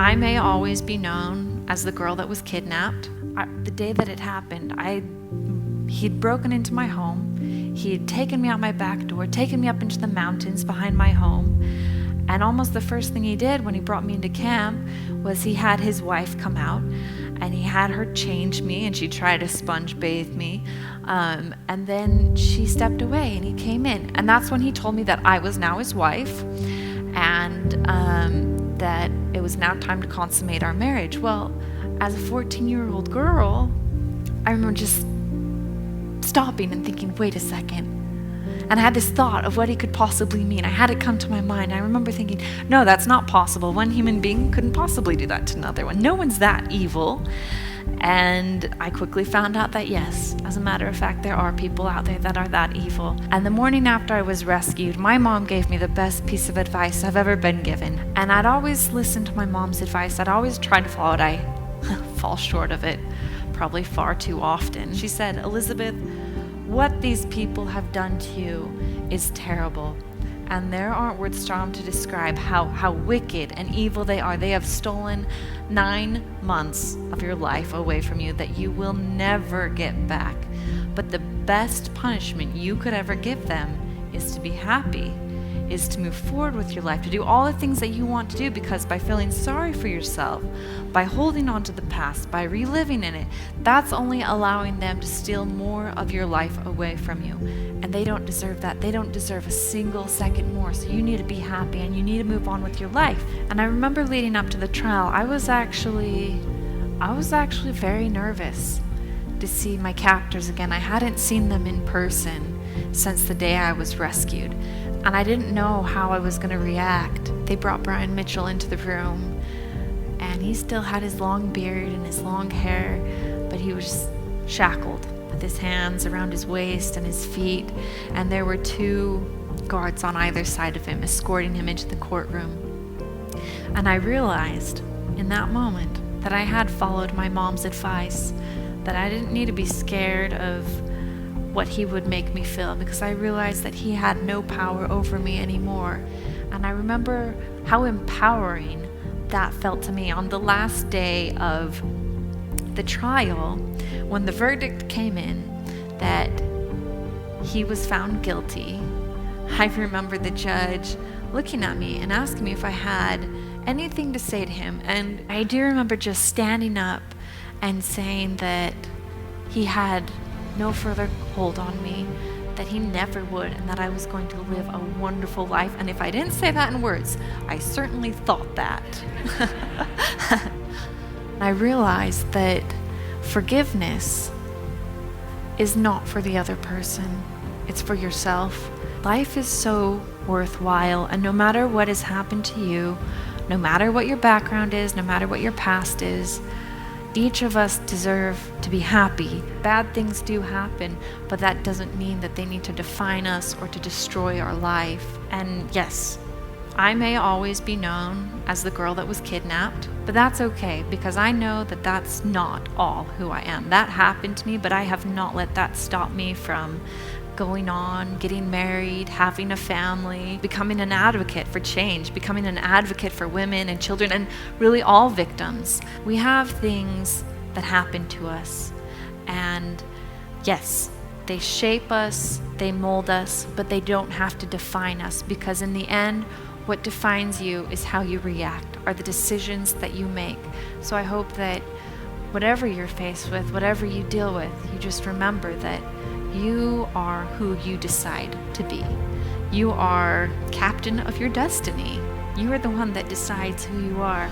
I may always be known as the girl that was kidnapped. The day that it happened, he'd broken into my home. He had taken me out my back door, taken me up into the mountains behind my home. And almost the first thing he did when he brought me into camp was he had his wife come out and he had her change me, and she tried to sponge bathe me. And then she stepped away and he came in. And that's when he told me that I was now his wife and that it was now time to consummate our marriage. Well, as a 14-year-old girl, I remember just stopping and thinking, wait a second. And I had this thought of what he could possibly mean. I had it come to my mind. I remember thinking, no, that's not possible. One human being couldn't possibly do that to another one. No one's that evil. And I quickly found out that yes, as a matter of fact, there are people out there that are that evil. And the morning after I was rescued, my mom gave me the best piece of advice I've ever been given. And I'd always listen to my mom's advice. I'd always try to follow it. I fall short of it probably far too often. She said, Elizabeth, what these people have done to you is terrible. And there aren't words strong to describe how wicked and evil they are. They have stolen 9 months of your life away from you that you will never get back. But the best punishment you could ever give them is to be happy, is to move forward with your life, to do all the things that you want to do, because by feeling sorry for yourself, by holding on to the past, by reliving in it, that's only allowing them to steal more of your life away from you. And they don't deserve that. They don't deserve a single second more. So you need to be happy and you need to move on with your life. And I remember leading up to the trial, I was actually very nervous to see my captors again. I hadn't seen them in person since the day I was rescued. And I didn't know how I was going to react. They brought Brian Mitchell into the room, and he still had his long beard and his long hair, but he was shackled with his hands around his waist and his feet, and there were 2 guards on either side of him escorting him into the courtroom. And I realized in that moment that I had followed my mom's advice, that I didn't need to be scared of what he would make me feel, because I realized that he had no power over me anymore. And I remember how empowering that felt to me on the last day of the trial, when the verdict came in that he was found guilty. I remember the judge looking at me and asking me if I had anything to say to him. And I do remember just standing up and saying that he had no further hold on me, that he never would, and that I was going to live a wonderful life. And if I didn't say that in words, I certainly thought that. I realized that forgiveness is not for the other person, it's for yourself. Life is so worthwhile, and no matter what has happened to you, no matter what your background is, no matter what your past is, each of us deserve to be happy. Bad things do happen, but that doesn't mean that they need to define us or to destroy our life. And yes, I may always be known as the girl that was kidnapped, but that's okay, because I know that that's not all who I am. That happened to me, but I have not let that stop me from going on, getting married, having a family, becoming an advocate for change, becoming an advocate for women and children, and really all victims. We have things that happen to us, and yes, they shape us, they mold us, but they don't have to define us, because in the end, what defines you is how you react, are the decisions that you make. So I hope that whatever you're faced with, whatever you deal with, you just remember that you are who you decide to be. You are captain of your destiny. You are the one that decides who you are.